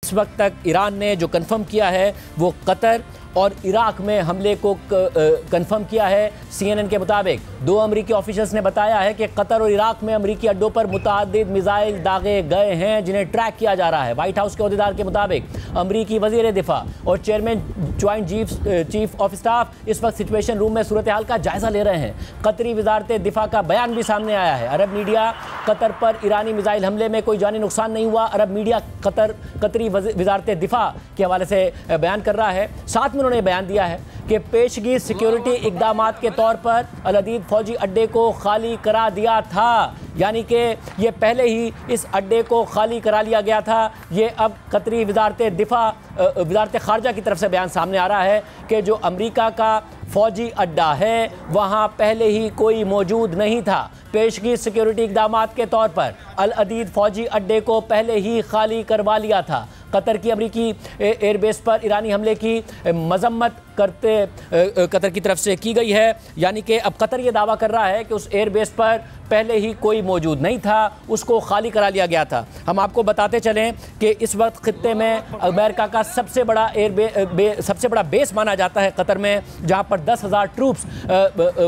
इस वक्त तक ईरान ने जो कंफर्म किया है वो कतर और इराक में हमले को कंफर्म किया है। CNN के मुताबिक 2 अमरीकी ऑफिशियल्स ने बताया है कि कतर और इराक में अमरीकी अड्डों पर मुतअद्दिद मिसाइल दागे गए हैं जिन्हें ट्रैक किया जा रहा है। व्हाइट हाउस के अहदेदार के मुताबिक अमरीकी वजीर दिफा और chairman joint chief of staff इस वक्त सिचुएशन रूम में सूरत हाल का जायजा ले रहे हैं। कतरी वजारत दिफा का बयान भी सामने आया है। अरब मीडिया कतर पर ईरानी मिसाइल हमले में कोई जानी नुकसान नहीं हुआ। अरब मीडिया कतरी वजारत दिफा के हवाले से बयान कर रहा है। साथ में उन्होंने बयान दिया है कि पेशगी सिक्योरिटी इकदामात के तौर पर अल अदीद फौजी अड्डे को खाली करा दिया था, यानी कि ये पहले ही इस अड्डे को खाली करा लिया गया था। ये अब कतरी वजारत खारजा की तरफ से बयान सामने आ रहा है कि जो अमरीका का फौजी अड्डा है वहाँ पहले ही कोई मौजूद नहीं था। पेशगी सिक्योरिटी इकदामात के तौर पर अल अदीद फौजी अड्डे को पहले ही खाली करवा लिया था। कतर की अमरीकी एयरबेस पर ईरानी हमले की मजम्मत करते कतर की तरफ से की गई है, यानी कि अब कतर ये दावा कर रहा है कि उस एयरबेस पर पहले ही कोई मौजूद नहीं था, उसको खाली करा लिया गया था। हम आपको बताते चलें कि इस वक्त खित्ते में अमेरिका का सबसे बड़ा बेस माना जाता है कतर में, जहां पर 10,000 ट्रूप्स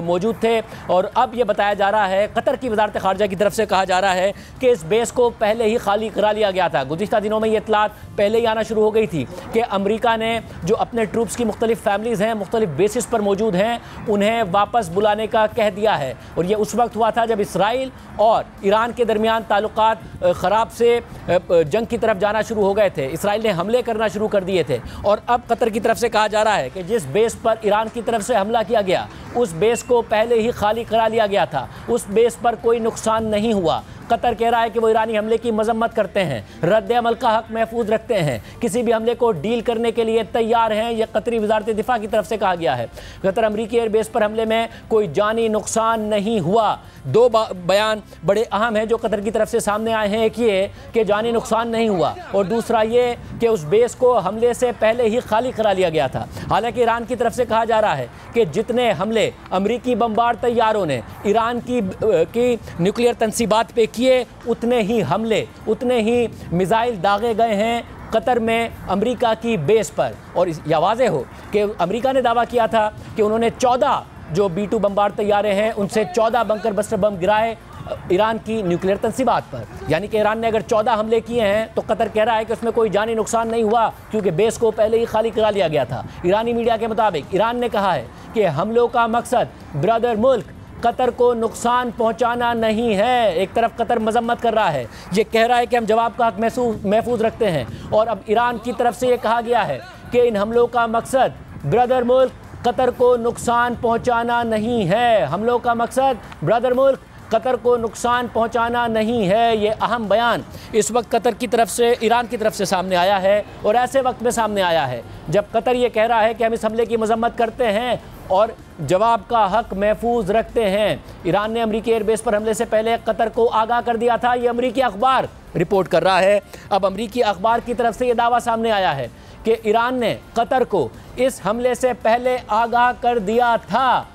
मौजूद थे। और अब ये बताया जा रहा है, कतर की वजारत खारजा की तरफ से कहा जा रहा है कि इस बेस को पहले ही खाली करा लिया गया था। गुज़िश्ता दिनों में ये इतलात पहले ही आना शुरू हो गई थी कि अमरीका ने जो अपने ट्रूप्स की मुख्तलिफ फैमिलीज़ हैं, मुख्तलिफ बेसिस पर मौजूद हैं, उन्हें वापस बुलाने का कह दिया है। और ये उस वक्त हुआ था जब इसराइल और ईरान के दरमियान ताल्लुकात ख़राब से जंग की तरफ जाना शुरू हो गए थे। इसराइल ने हमले करना शुरू कर दिए थे। और अब कतर की तरफ से कहा जा रहा है कि जिस बेस पर ईरान की तरफ से हमला किया गया उस बेस को पहले ही खाली करा लिया गया था, उस बेस पर कोई नुकसान नहीं हुआ। कतर कह रहा है कि वो ईरानी हमले की मजम्मत करते हैं, रद्द अमल का हक महफूज रखते हैं, किसी भी हमले को डील करने के लिए तैयार हैं। यह कतरी वजारत दिफा की तरफ से कहा गया है। कतर अमरीकी एयरबेस पर हमले में कोई जानी नुकसान नहीं हुआ। 2 बयान बड़े अहम हैं जो कतर की तरफ से सामने आए हैं। एक ये कि जानी नुकसान नहीं हुआ और दूसरा ये कि उस बेस को हमले से पहले ही खाली करा लिया गया था। हालांकि ईरान की तरफ से कहा जा रहा है कि जितने हमले अमरीकी बमबार तैयारों ने ईरान की न्यूक्लियर तंसीबात पे किए, उतने ही हमले, उतने ही मिसाइल दागे गए हैं कतर में अमरीका की बेस पर। और यह वाज़ेह हो कि अमरीका ने दावा किया था कि उन्होंने 14 जो B-2 बमबार तैयारे हैं उनसे 14 बंकर बस्टर बम गिराए ईरान की न्यूक्लियर तंसीबात पर। यानी कि ईरान ने अगर 14 हमले किए हैं तो कतर कह रहा है कि उसमें कोई जानी नुकसान नहीं हुआ क्योंकि बेस को पहले ही खाली करा लिया गया था। ईरानी मीडिया के मुताबिक ईरान ने कहा है कि हमलों का मकसद ब्रदर मुल्क कतर को नुकसान पहुंचाना नहीं है। एक तरफ कतर मजम्मत कर रहा है, ये कह रहा है कि हम जवाब का हक महफूज रखते हैं, और अब ईरान की तरफ से ये कहा गया है कि इन हमलों का मकसद ब्रदर मुल्क कतर को नुकसान पहुंचाना नहीं है। हमलों का मकसद ब्रदर मुल्क कतर को नुकसान पहुंचाना नहीं है। ये अहम बयान इस वक्त कतर की तरफ से, ईरान की तरफ से सामने आया है, और ऐसे वक्त में सामने आया है जब कतर ये कह रहा है कि हम इस हमले की मजम्मत करते हैं और जवाब का हक महफूज रखते हैं। ईरान ने अमरीकी एयरबेस पर हमले से पहले कतर को आगाह कर दिया था, ये अमरीकी अखबार रिपोर्ट कर रहा है। अब अमरीकी अखबार की तरफ से ये दावा सामने आया है कि ईरान ने कतर को इस हमले से पहले आगाह कर दिया था।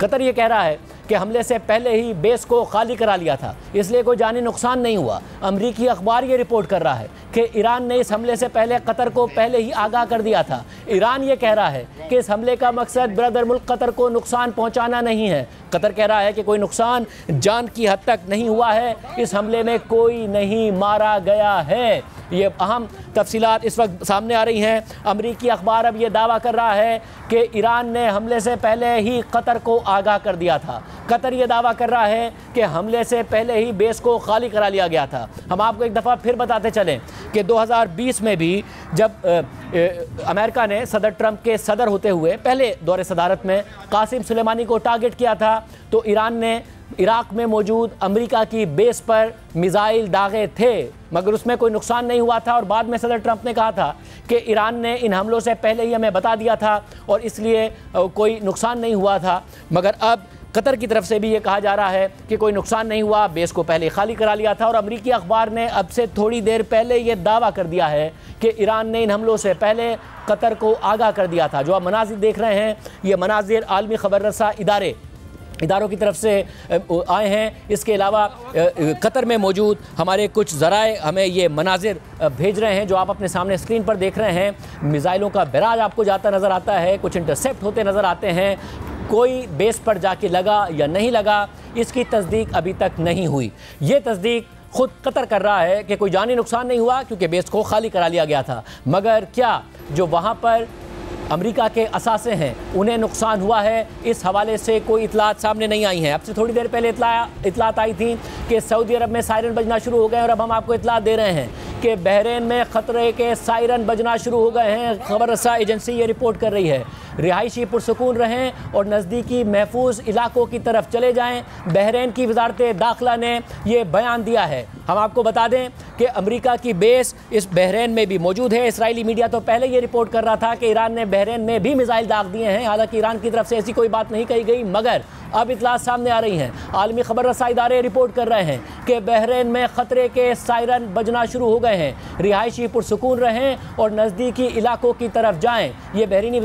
कतर ये कह रहा है कि हमले से पहले ही बेस को खाली करा लिया था, इसलिए कोई जानी नुकसान नहीं हुआ। अमरीकी अखबार ये रिपोर्ट कर रहा है कि ईरान ने इस हमले से पहले कतर को पहले ही आगाह कर दिया था। ईरान ये कह रहा है कि इस हमले का मकसद ब्रदर मुल्क कतर को नुकसान पहुंचाना नहीं है। कतर कह रहा है कि कोई नुकसान जान की हद तक नहीं हुआ है, इस हमले में कोई नहीं मारा गया है। ये अहम तफसीलात इस वक्त सामने आ रही हैं। अमरीकी अखबार अब ये दावा कर रहा है कि ईरान ने हमले से पहले ही कतर को आगाह कर दिया था। कतर ये दावा कर रहा है कि हमले से पहले ही बेस को खाली करा लिया गया था। हम आपको एक दफ़ा फिर बताते चलें कि 2020 में भी जब अमेरिका ने सदर ट्रंप के सदर होते हुए पहले दौरे सदारत में कासिम सुलेमानी को टारगेट किया था, तो ईरान ने इराक में मौजूद अमेरिका की बेस पर मिसाइल दागे थे, मगर उसमें कोई नुकसान नहीं हुआ था। और बाद में सदर ट्रंप ने कहा था कि ईरान ने इन हमलों से पहले ही हमें बता दिया था और इसलिए कोई नुकसान नहीं हुआ था। मगर अब कतर की तरफ से भी ये कहा जा रहा है कि कोई नुकसान नहीं हुआ, बेस को पहले खाली करा लिया था। और अमरीकी अखबार ने अब से थोड़ी देर पहले ये दावा कर दिया है कि ईरान ने इन हमलों से पहले कतर को आगाह कर दिया था। जो आप मनाजिर देख रहे हैं, ये मनाजिर आलमी खबर रसा इदारे इदारों की तरफ से आए हैं। इसके अलावा कतर में मौजूद हमारे कुछ ज़राए हमें ये मनाजिर भेज रहे हैं जो आप अपने सामने स्क्रीन पर देख रहे हैं। मिसाइलों का बैराज आपको जाता नज़र आता है, कुछ इंटरसेप्ट होते नज़र आते हैं। कोई बेस पर जाके लगा या नहीं लगा, इसकी तस्दीक अभी तक नहीं हुई। ये तस्दीक खुद कतर कर रहा है कि कोई जानी नुकसान नहीं हुआ क्योंकि बेस को खाली करा लिया गया था, मगर क्या जो वहाँ पर अमेरिका के असासे हैं उन्हें नुकसान हुआ है, इस हवाले से कोई इतलात सामने नहीं आई हैं। अब से थोड़ी देर पहले इतलात आई थी कि सऊदी अरब में सायरन बजना शुरू हो गए और अब हम आपको इतलात दे रहे हैं कि बहरीन में ख़तरे के सायरन बजना शुरू हो गए हैं। खबर रसा एजेंसी ये रिपोर्ट कर रही है। रिहायशी पुरसकून रहें और नज़दीकी महफूज इलाकों की तरफ चले जाएँ, बहरीन की वजारत दाखिला ने यह बयान दिया है। हम आपको बता दें कि अमेरिका की बेस इस बहरीन में भी मौजूद है। इसराइली मीडिया तो पहले ये रिपोर्ट कर रहा था कि ईरान ने बहरीन में भी मिसाइल दाग दिए हैं, हालांकि ईरान की तरफ से ऐसी कोई बात नहीं कही गई, मगर अब इतलात सामने आ रही हैं। आलमी खबर रसा इदारे रिपोर्ट कर रहे हैं कि बहरीन में ख़तरे के सायरन बजना शुरू हो गए हैं। रिहायशी पुरसकून रहें और नज़दीकी इलाकों की तरफ जाएँ, ये बहरीनी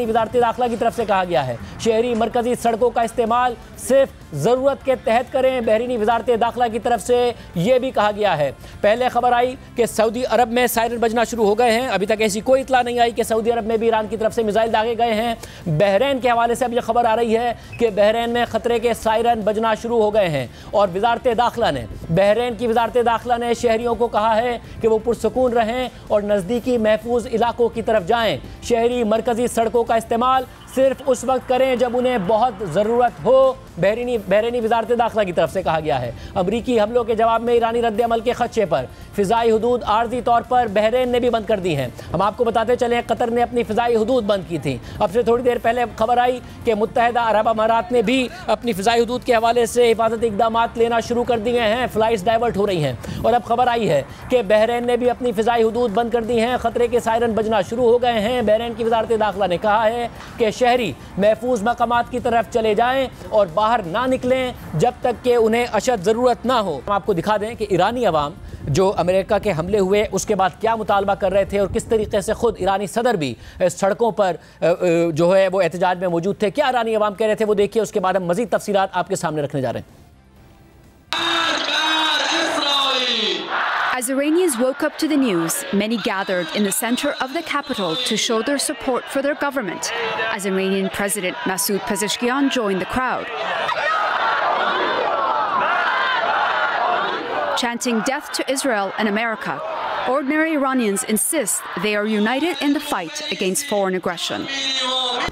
वजारत दाखिला की तरफ से कहा गया है। शहरी मरकज़ी सड़कों का इस्तेमाल सिर्फ ज़रूरत के तहत करें, बहरीनी वजारत दाखिला की तरफ से ये भी कहा गया है। पहले खबर आई कि सऊदी अरब में सायरन बजना शुरू हो गए हैं, अभी तक ऐसी कोई इतला नहीं आई कि सऊदी अरब में भी ईरान की तरफ से मिसाइल दागे गए हैं। बहरीन के हवाले से अब यह खबर आ रही है कि बहरीन में ख़तरे के सायरन बजना शुरू हो गए हैं और वजारत दाखिला ने, बहरीन की वजारत दाखिला ने शहरियों को कहा है कि वो पुरसकून रहें और नज़दीकी महफूज इलाकों की तरफ जाएँ। शहरी मरकज़ी सड़कों का इस्तेमाल सिर्फ उस वक्त करें जब उन्हें बहुत ज़रूरत हो, बहरीनी वजारत दाखिला की तरफ से कहा गया है। अमरीकी हमलों के जवाब में ईरानी रद्द-ए-अमल के खदशे पर फ़िज़ाई हदूद आर्जी तौर पर बहरीन ने भी बंद कर दी हैं। हम आपको बताते चलें कतर ने अपनी फ़िज़ाई हदूद बंद की थी। अब से थोड़ी देर पहले खबर आई कि मुत्तहिदा अरब अमारात ने भी अपनी फ़िज़ाई हदूद के हवाले से हिफाजती इक़दामात लेना शुरू कर दिए हैं, फ़्लाइट्स डाइवर्ट हो रही हैं। और अब खबर आई है कि बहरीन ने भी अपनी फ़िज़ाई हदूद बंद कर दी हैं, ख़तरे के सायरन बजना शुरू हो गए हैं। बहरीन की वजारत दाखिला ने कहा है कि शहरी महफूज मकामात की तरफ चले जाएं और बाहर ना निकलें जब तक कि उन्हें अशद ज़रूरत ना हो। हम आपको दिखा दें कि ईरानी अवाम जो अमेरिका के हमले हुए उसके बाद क्या मुतालबा कर रहे थे और किस तरीके से ख़ुद ईरानी सदर भी सड़कों पर जो है वो एहतजाज में मौजूद थे। क्या ईरानी अवाम कह रहे थे वो देखिए, उसके बाद हम मज़ीद तफसीलात आपके सामने रखने जा रहे हैं। As Iranians woke up to the news, many gathered in the center of the capital to show their support for their government, as Iranian President Masoud Pezeshkian joined the crowd, chanting death to Israel and America. Ordinary Iranians insist they are united in the fight against foreign aggression.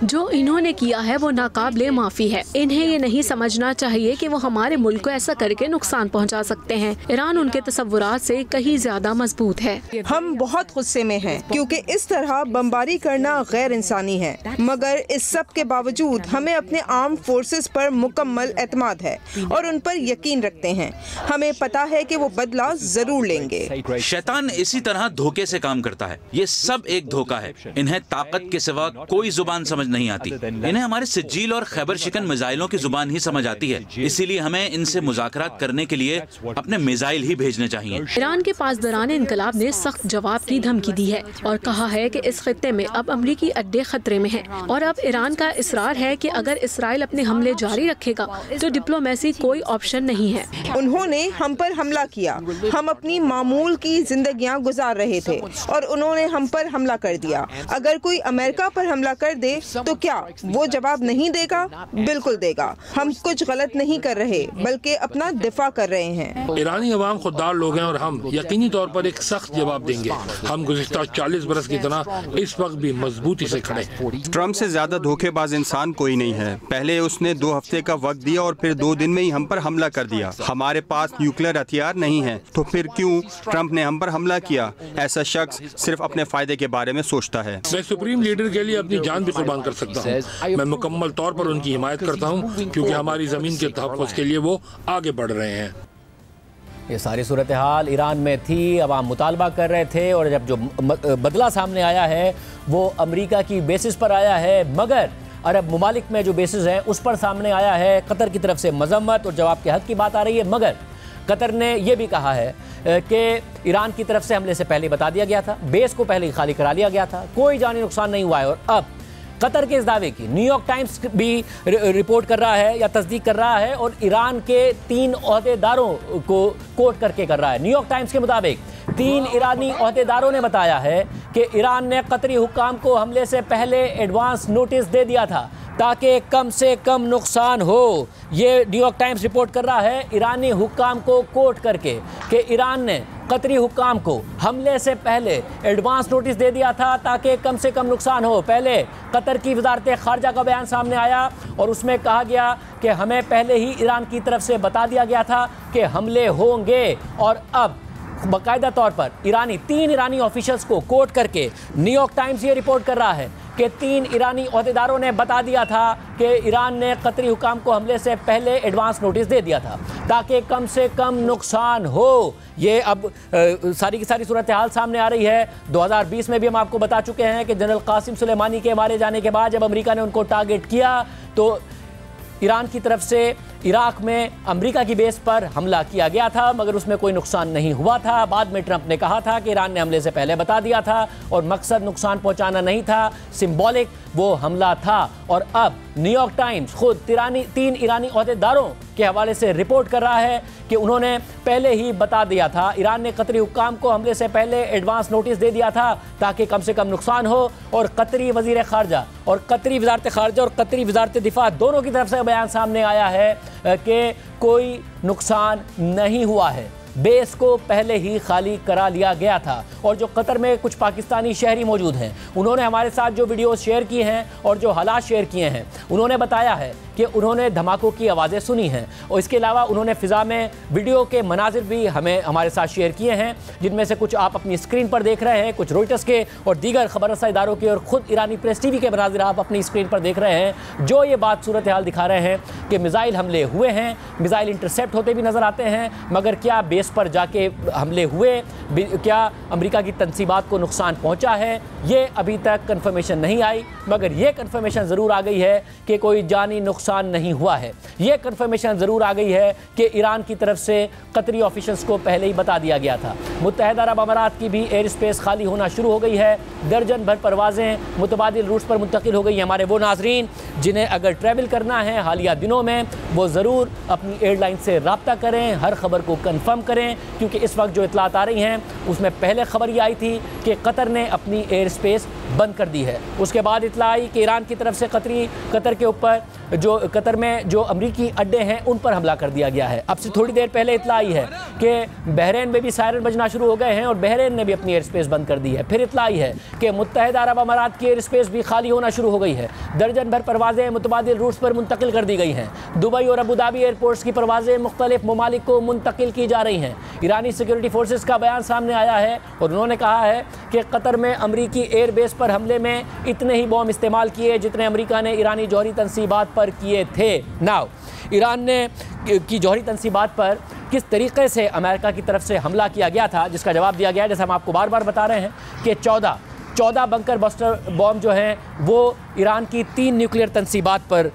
जो इन्होंने किया है वो नाकाबिले माफ़ी है। इन्हें ये नहीं समझना चाहिए कि वो हमारे मुल्क को ऐसा करके नुकसान पहुंचा सकते हैं। ईरान उनके तसव्वुरात से कहीं ज्यादा मजबूत है। हम बहुत गुस्से में हैं क्योंकि इस तरह बमबारी करना गैर इंसानी है, मगर इस सब के बावजूद हमें अपने आर्म फोर्सेस पर मुकम्मल एतमाद है और उन पर यकीन रखते हैं। हमें पता है कि वो बदला जरूर लेंगे। शैतान इसी तरह धोखे से काम करता है। ये सब एक धोखा है। इन्हें ताकत के सिवा कोई जुबान समझ नहीं आती। इन्हें हमारे सिज्जील और खैबर शिकन मिसाइलों की जुबान ही समझ आती है। इसीलिए हमें इनसे मुज़ाकरात करने के लिए अपने मिसाइल ही भेजने चाहिए। ईरान के पासदारान इनकलाब ने सख्त जवाब की धमकी दी है और कहा है कि इस खित्ते में अब अमरीकी अड्डे खतरे में हैं और अब ईरान का इसरार है कि अगर इसराइल अपने हमले जारी रखेगा तो डिप्लोमेसी कोई ऑप्शन नहीं है। उन्होंने हम पर हमला किया, हम अपनी मामूल की जिंदगियां गुजार रहे थे और उन्होंने हम पर हमला कर दिया। अगर कोई अमेरिका पर हमला कर दे तो क्या वो जवाब नहीं देगा? बिल्कुल देगा। हम कुछ गलत नहीं कर रहे बल्कि अपना दिफा कर रहे हैं। ईरानी अवाम खुददार लोग हैं और हम यकीनी तौर पर एक सख्त जवाब देंगे। हम गुज़िश्ता 40 बरस की तरह इस वक्त भी मजबूती से खड़े हैं। ट्रम्प से ज्यादा धोखेबाज इंसान कोई नहीं है। पहले उसने 2 हफ्ते का वक्त दिया और फिर 2 दिन में ही हम पर हमला कर दिया। हमारे पास न्यूक्लियर हथियार नहीं है तो फिर क्यों ट्रम्प ने हम पर हमला किया? ऐसा शख्स सिर्फ अपने फायदे के बारे में सोचता है। मैं सुप्रीम लीडर के लिए अपनी जान भी कुर्बान कर सकता हूँ। मैं मुकम्मल तौर पर उनकी हिमायत करता हूँ क्योंकि हमारी ज़मीन के तहफ़्फ़ुज़ के लिए वो आगे बढ़ रहे हैं। ये सारी सूरत हाल ईरान में थी, अवाम मुतालबा कर रहे थे और जब जो बदला सामने आया है वो अमेरिका की बेसिस पर आया है, मगर अरब ममालिक में जो बेसिस हैं उस पर सामने आया है। कतर की तरफ से मजम्मत और जवाब के हक की बात आ रही है, मगर कतर ने यह भी कहा है कि ईरान की तरफ से हमले से पहले बता दिया गया था, बेस को पहले ही खाली करा लिया गया था, कोई जानी नुकसान नहीं हुआ है और अब कतर के इस दावे की न्यूयॉर्क टाइम्स भी रिपोर्ट कर रहा है या तस्दीक कर रहा है और ईरान के 3 ओहदेदारों को कोट करके कर रहा है। न्यूयॉर्क टाइम्स के मुताबिक 3 ईरानी ओहदेदारों ने बताया है कि ईरान ने कतरी हुक्काम को हमले से पहले एडवांस नोटिस दे दिया था ताकि कम से कम नुकसान हो। ये न्यूयॉर्क टाइम्स रिपोर्ट कर रहा है ईरानी हुक्काम को कोट करके कि ईरान ने कतरी हुक्काम को हमले से पहले एडवांस नोटिस दे दिया था ताकि कम से कम नुकसान हो। पहले कतर की वजारत खारजा का बयान सामने आया और उसमें कहा गया कि हमें पहले ही ईरान की तरफ से बता दिया गया था कि हमले होंगे और अब बाकायदा तौर पर 3 ईरानी ऑफिशियल्स को कोट करके न्यूयॉर्क टाइम्स ये रिपोर्ट कर रहा है कि 3 ईरानी ओहदेदारों ने बता दिया था कि ईरान ने कतरी हुकाम को हमले से पहले एडवांस नोटिस दे दिया था ताकि कम से कम नुकसान हो। ये अब सारी की सारी सूरत हाल सामने आ रही है। 2020 में भी हम आपको बता चुके हैं कि जनरल कासिम सुलेमानी के मारे जाने के बाद जब अमेरिका ने उनको टारगेट किया तो ईरान की तरफ से इराक में अमेरिका की बेस पर हमला किया गया था, मगर उसमें कोई नुकसान नहीं हुआ था। बाद में ट्रंप ने कहा था कि ईरान ने हमले से पहले बता दिया था और मकसद नुकसान पहुंचाना नहीं था, सिंबॉलिक वो हमला था। और अब न्यूयॉर्क टाइम्स खुद 3 ईरानी ओहदेदारों के हवाले से रिपोर्ट कर रहा है कि उन्होंने पहले ही बता दिया था, ईरान ने कतरी हुक्काम को हमले से पहले एडवांस नोटिस दे दिया था ताकि कम से कम नुकसान हो। और कतरी वजीर खारजा और कतरी वजारत खारजा और कतरी वजारत दिफा दोनों की तरफ से बयान सामने आया है कि कोई नुकसान नहीं हुआ है, बेस को पहले ही खाली करा लिया गया था। और जो कतर में कुछ पाकिस्तानी शहरी मौजूद हैं, उन्होंने हमारे साथ जो वीडियोस शेयर किए हैं और जो हालात शेयर किए हैं, उन्होंने बताया है कि उन्होंने धमाकों की आवाज़ें सुनी हैं और इसके अलावा उन्होंने फ़िज़ा में वीडियो के मनाजिर भी हमारे साथ शेयर किए हैं, जिनमें से कुछ आप अपनी स्क्रीन पर देख रहे हैं, कुछ रॉयटर्स के और दीगर खबर रसा इदारों के और ख़ुद ईरानी प्रेस टीवी के मनाजिर आप अपनी स्क्रीन पर देख रहे हैं, जो ये बात सूरत हाल दिखा रहे हैं कि मिसाइल हमले हुए हैं, मिसाइल इंटरसेप्ट होते भी नज़र आते हैं, मगर क्या बेस पर जाके हमले हुए, क्या अमेरिका की तंसीबात को नुकसान पहुँचा है, ये अभी तक कन्फर्मेशन नहीं आई। मगर ये कन्फर्मेशन ज़रूर आ गई है कि कोई जानी नुकसान नहीं हुआ है। ये कन्फर्मेशन ज़रूर आ गई है कि ईरान की तरफ से कतरी ऑफिशल्स को पहले ही बता दिया गया था। मुत्तहिदा अरब अमारात की भी एयर स्पेस खाली होना शुरू हो गई है। दर्जन भर परवाज़ें मुतबादिल रूट्स पर मुंतकिल हो गई हैं। हमारे वो नाजरीन जिन्हें अगर ट्रैवल करना है हालिया दिनों में, वो ज़रूर अपनी एयरलाइन से रब्ता करें, हर खबर को कन्फर्म करें, क्योंकि इस वक्त जो इतलात आ रही हैं उसमें पहले खबर ये आई थी कि कतर ने अपनी एयर स्पेस बंद कर दी है। उसके बाद इतला आई कि ईरान की तरफ से कतर के ऊपर जो कतर में जो अमरीकी अड्डे हैं उन पर हमला कर दिया गया है। अब से थोड़ी देर पहले इतला आई है कि बहरीन में भी सायरन बजना शुरू हो गए हैं और बहरीन ने भी अपनी एयर स्पेस बंद कर दी है। फिर इतला आई है कि मुत्तहिदा अरब अमारात की एयर स्पेस भी खाली होना शुरू हो गई है। दर्जन भर परवाज़ें मुतबादिल रूट्स पर मुंतकिल कर दी गई हैं। दुबई और अबू धाबी एयरपोर्ट्स की परवाज़ें मुख्तलिफ ममालिक को मुंतकिल की जा रही हैं। ईरानी सिक्योरिटी फोर्सेस का बयान सामने आया है और उन्होंने कहा है कि कतर में अमरीकी एयर बेस पर हमले में इतने ही बॉम्ब इस्तेमाल किए जितने अमरीका ने ईरानी जौहरी तंसीबात पर किए थे। नाउ ईरान ने की जौहरी तंसीबात पर किस तरीके से अमेरिका की तरफ से हमला किया गया था, जिसका जवाब दिया गया, जैसे हम आपको बार बार बता रहे हैं कि 14 बंकर बस्टर बॉम्ब जो हैं वो ईरान की 3 न्यूक्लियर तंसीबात पर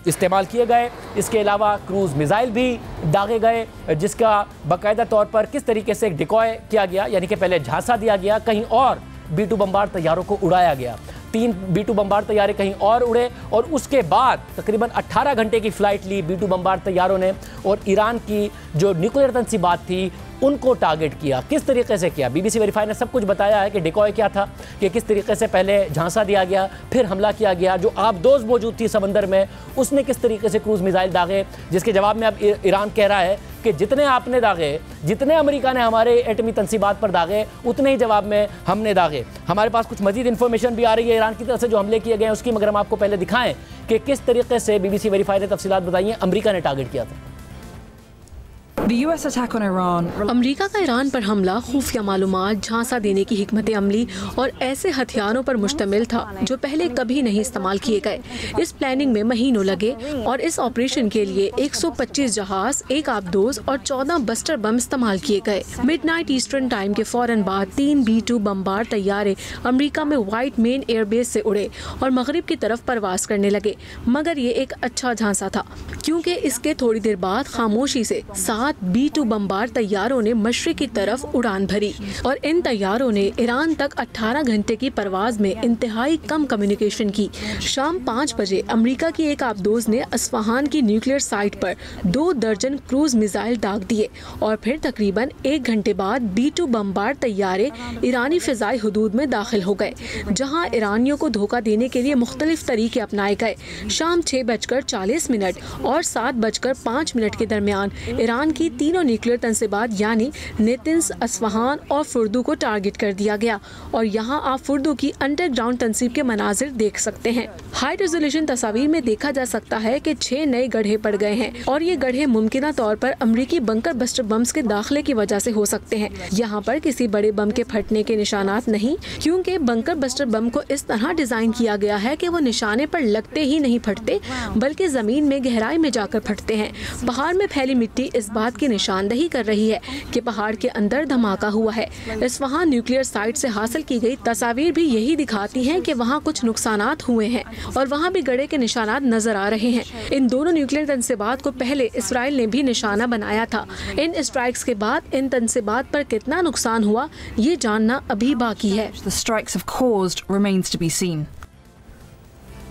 इस्तेमाल किए गए। इसके अलावा क्रूज़ मिसाइल भी दागे गए, जिसका बाकायदा तौर पर किस तरीके से डिकॉय किया गया, यानी कि पहले झांसा दिया गया, कहीं और B-2 बम्बार तैयारों को उड़ाया गया। 3 B-2 बम्बार तैयारे कहीं और उड़े और उसके बाद तकरीबन 18 घंटे की फ़्लाइट ली B-2 बम्बार तैयारों ने और ईरान की जो न्यूक्लियर तंसीबात थी उनको टारगेट किया। किस तरीके से किया, BBC वेरीफाई ने सब कुछ बताया है कि डिकॉय क्या था, कि किस तरीके से पहले झांसा दिया गया, फिर हमला किया गया। जो आबदोज़ मौजूद थी समंदर में उसने किस तरीके से क्रूज़ मिसाइल दागे, जिसके जवाब में अब ईरान कह रहा है कि जितने आपने दागे, जितने अमेरिका ने हमारे एटमी तंसीबात पर दागे, उतने ही जवाब में हमने दागे। हमारे पास कुछ मजीद इन्फॉर्मेशन भी आ रही है ईरान की तरफ से जो हमले किए गए हैं उसकी, मगर हम आपको पहले दिखाएं कि किस तरीके से BBC वेरीफाई ने तफसीलात बताई हैं अमेरिका ने टारगेट किया था। अमरीका का ईरान पर हमला खुफिया मालूमात, झांसा देने की हिकमत अमली और ऐसे हथियारों पर मुश्तमिल था जो पहले कभी नहीं इस्तेमाल किए गए। इस प्लानिंग में महीनों लगे और इस ऑपरेशन के लिए 125 जहाज, 1 आबदोज़ और 14 बस्टर बम इस्तेमाल किए गए। मिडनाइट ईस्टर्न टाइम के फौरन बाद 3 B-2 बम्बार तैयारे अमरीका में वाइट मेन एयरबेस से उड़े और मगरिब की तरफ परवास करने लगे। मगर ये एक अच्छा झांसा था, क्योंकि इसके थोड़ी देर बाद खामोशी से 7 B-2 बमबार तैयारों ने मशरिक की तरफ उड़ान भरी और इन तैयारों ने ईरान तक 18 घंटे की परवाज में इंतहाई कम कम्युनिकेशन की। शाम 5 बजे अमेरिका की एक आबदोज ने अस्फहान की न्यूक्लियर साइट पर 2 दर्जन क्रूज मिसाइल दाग दिए और फिर तकरीबन 1 घंटे बाद B-2 बमबार तैयारे ईरानी फिजाई हुदूद में दाखिल हो गए, जहां ईरानियों को धोखा देने के लिए मुख्तलिफ तरीके अपनाए गए। शाम 6:40 और 7:05 के दरमियान ईरान की तीनों न्यूक्लियर तंसीबात यानी नेतन्स, अस्फहान और फुर्दू को टारगेट कर दिया गया और यहाँ आप फुर्दू की अंडरग्राउंड तंसीब के मनाजिर देख सकते हैं। हाई रेजोल्यूशन तस्वीर में देखा जा सकता है कि 6 नए गड्ढे पड़ गए हैं और ये गड्ढे मुमकिना तौर पर अमरीकी बंकर बस्टर बम्स के दाखिले की वजह से हो सकते हैं। यहाँ पर किसी बड़े बम के फटने के निशानात नहीं, क्योंकि बंकर बस्टर बम को इस तरह डिजाइन किया गया है कि वो निशाने पर लगते ही नहीं फटते बल्कि जमीन में गहराई में जाकर फटते हैं। पहाड़ में फैली मिट्टी इस बात की निशानदही कर रही है कि पहाड़ के अंदर धमाका हुआ है। इस्फहान न्यूक्लियर साइट से हासिल की गई तस्वीर भी यही दिखाती हैं कि वहाँ कुछ नुकसानात हुए हैं और वहाँ भी गड्ढे के निशानात नजर आ रहे हैं। इन दोनों न्यूक्लियर तंसीबात को पहले इसराइल ने भी निशाना बनाया था। इन स्ट्राइक्स के बाद इन तंसीबात पर कितना नुकसान हुआ ये जानना अभी बाकी है।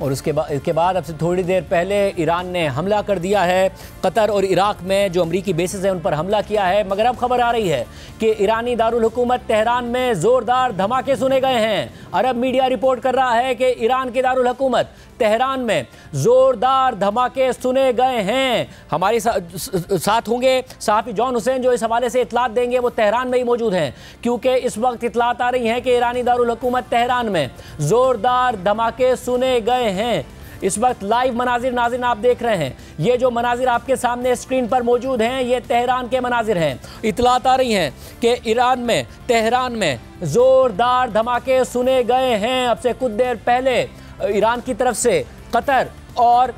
और इसके बाद अब से थोड़ी देर पहले ईरान ने हमला कर दिया है। कतर और इराक में जो अमरीकी बेसेस हैं उन पर हमला किया है, मगर अब खबर आ रही है कि ईरानी दारुल हुकूमत तेहरान में ज़ोरदार धमाके सुने गए हैं। अरब मीडिया रिपोर्ट कर रहा है कि ईरान की दारुल हुकूमत तेहरान में ज़ोरदार धमाके सुने गए हैं। हमारे साथ होंगे सहाफ़ी जॉन हुसैन जो इस हवाले से इतलात देंगे। वो तेहरान में ही मौजूद हैं क्योंकि इस वक्त इतलात आ रही हैं कि ईरानी दारुल हुकूमत तेहरान में ज़ोरदार धमाके सुने गए हैं। इस वक्त लाइव मनाजिर नाज़रीन आप देख रहे हैं। ये जो मनाजिर आपके सामने स्क्रीन पर मौजूद हैं ये तेहरान के मनाजिर हैं। इतलात आ रही हैं कि ईरान में तेहरान में ज़ोरदार धमाके सुने गए हैं। अब से कुछ देर पहले ईरान की तरफ से कतर और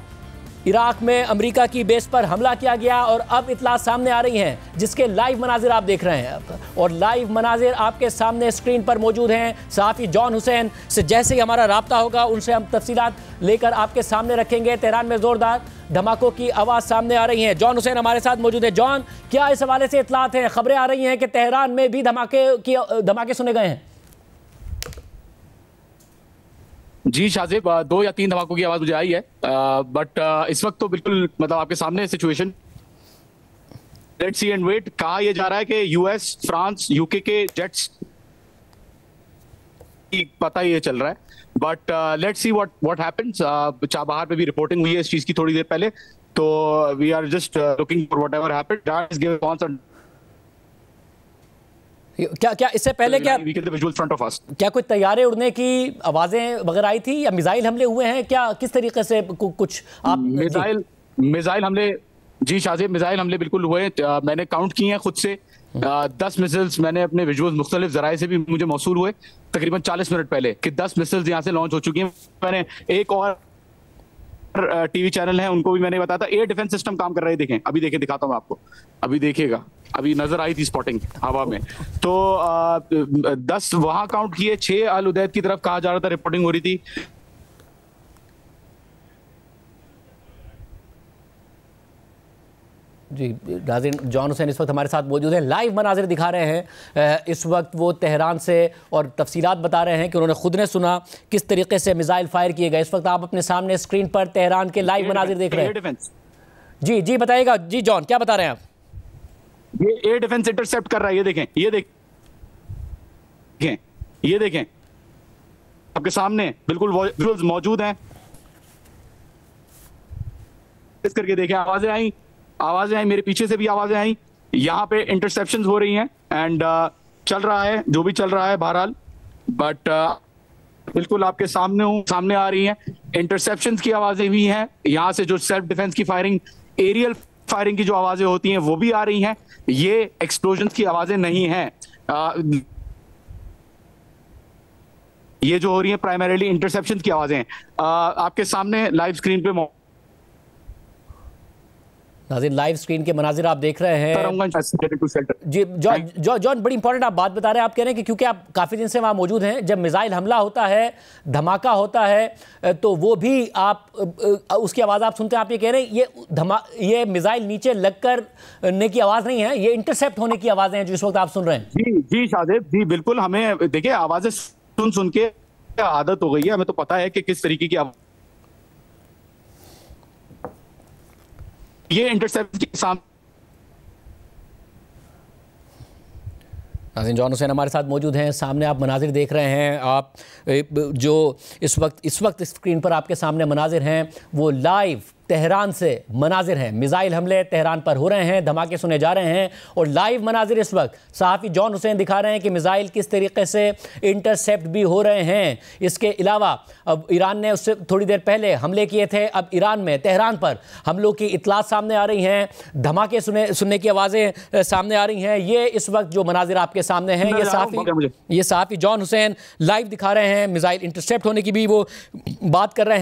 इराक में अमेरिका की बेस पर हमला किया गया और अब इतला सामने आ रही हैं जिसके लाइव मनाजिर आप देख रहे हैं और लाइव मनाजिर आपके सामने स्क्रीन पर मौजूद हैं। सहाफ़ी जॉन हुसैन से जैसे ही हमारा राब्ता होगा उनसे हम तफसीलात लेकर आपके सामने रखेंगे। तेहरान में ज़ोरदार धमाकों की आवाज़ सामने आ रही है। जॉन हुसैन हमारे साथ मौजूद है। जॉन, क्या इस हवाले से इतलात हैं? खबरें आ रही हैं कि तेहरान में भी धमाके सुने गए हैं। जी शाजिब, 2 या 3 धमाकों की आवाज मुझे आई है, बट इस वक्त तो बिल्कुल मतलब आपके सामने situation let's see and wait. कहा यह जा रहा है कि यूएस, फ्रांस, यूके के जेट्स पता ये चल रहा है, but let's see what happens. Chabahar पे भी रिपोर्टिंग हुई है इस चीज की थोड़ी देर पहले, तो we are just looking for whatever happened. क्या इससे पहले क्या कोई तैयारे उड़ने की आवाजें वगैरह आई थी या मिसाइल हमले हुए हैं? क्या किस तरीके से कुछ आप मिसाइल हमले? जी शाजिब, मिसाइल हमले बिल्कुल हुए। मैंने काउंट किए हैं खुद से 10 मिसाइल्स मैंने अपने विजुअल्स मुख्तलिफ जराए से भी मुझे मौसूल हुए तकरीबन 40 मिनट पहले कि 10 मिसाइल्स यहाँ से लॉन्च हो चुकी हैं। मैंने एक और टीवी चैनल है उनको भी मैंने बताया था एयर डिफेंस सिस्टम काम कर रहे हैं। देखें, अभी देखें, दिखाता हूँ आपको, अभी देखिएगा, अभी नजर आई थी स्पॉटिंग हवा में। तो 10 वहां काउंट किए, 6 अल उदैद की तरफ कहा जा रहा था, रिपोर्टिंग हो रही थी। जी नाज़रीन, जॉन हुसैन इस वक्त हमारे साथ मौजूद हैं, लाइव मनाजिर दिखा रहे हैं। इस वक्त वो तेहरान से और तफसीलात बता रहे हैं कि उन्होंने खुद ने सुना किस तरीके से मिसाइल फायर किए गए। इस वक्त आप अपने सामने स्क्रीन पर तेहरान के लाइव मनाजिर देख रहे हैं। जी जी बताइएगा। जी जॉन, क्या बता रहे हैं आप? ये एयर डिफेंस इंटरसेप्ट कर रहा है। ये देखें, ये देखें, ये देखें आपके सामने बिल्कुल विजुअल्स मौजूद हैं। इस करके देखें, आवाजें आई, मेरे पीछे से भी आवाजें आई। यहाँ पे इंटरसेप्शंस हो रही हैं एंड चल रहा है जो भी चल रहा है बहरहाल, बट बिल्कुल आपके सामने आ रही हैं। इंटरसेप्शंस की आवाजें भी हैं। यहाँ से जो सेल्फ डिफेंस की फायरिंग, एरियल फायरिंग की जो आवाजें होती हैं वो भी आ रही हैं। ये एक्सप्लोजन्स की आवाजें नहीं हैं। ये जो हो रही है प्राइमरीली इंटरसेप्शंस की आवाजें हैं। आपके सामने लाइव स्क्रीन पे नाज़रीन, लाइव स्क्रीन के मनाजिर आप देख रहे हैं। जी जॉन, बड़ी इंपॉर्टेंट आप बात बता रहे हैं। आप कह रहे हैं कि क्योंकि आप काफ़ी दिन से वहाँ मौजूद हैं, जब मिसाइल हमला होता है, धमाका होता है, तो वो भी आप उसकी आवाज़ आप सुनते हैं। आप ये कह रहे हैं ये मिसाइल नीचे लगकर ने की आवाज़ नहीं है, ये इंटरसेप्ट होने की आवाज़ें हैं जो इस वक्त आप सुन रहे हैं। जी शादेब जी, बिल्कुल। हमें देखिए आवाज़ें सुन के आदत हो गई है, हमें तो पता है कि किस तरीके की ये इंटरसेप्ट के सामने। नाज़रीन, जॉन हुसैन हमारे साथ मौजूद हैं। सामने आप मनाजिर देख रहे हैं। आप जो इस वक्त स्क्रीन पर आपके सामने मनाजिर हैं वो लाइव तेहरान से मनाजिर हैं। मिसाइल हमले तेहरान पर हो रहे हैं, धमाके सुने जा रहे हैं और लाइव मनाजिर इस वक्त सहाफ़ी जॉन हुसैन दिखा रहे हैं कि मिसाइल किस तरीके से इंटरसेप्ट भी हो रहे हैं। इसके अलावा अब ईरान ने उससे थोड़ी देर पहले हमले किए थे, अब ईरान में तेहरान पर हमलों की इतलात सामने आ रही हैं, धमाके सुनने की आवाज़ें सामने आ रही हैं। ये इस वक्त जो मनाजिर आपके सामने हैं, ये सहाफ़ी जॉन हुसैन लाइव दिखा रहे हैं। मिसाइल इंटरसेप्ट होने की भी वो बात कर रहे हैं।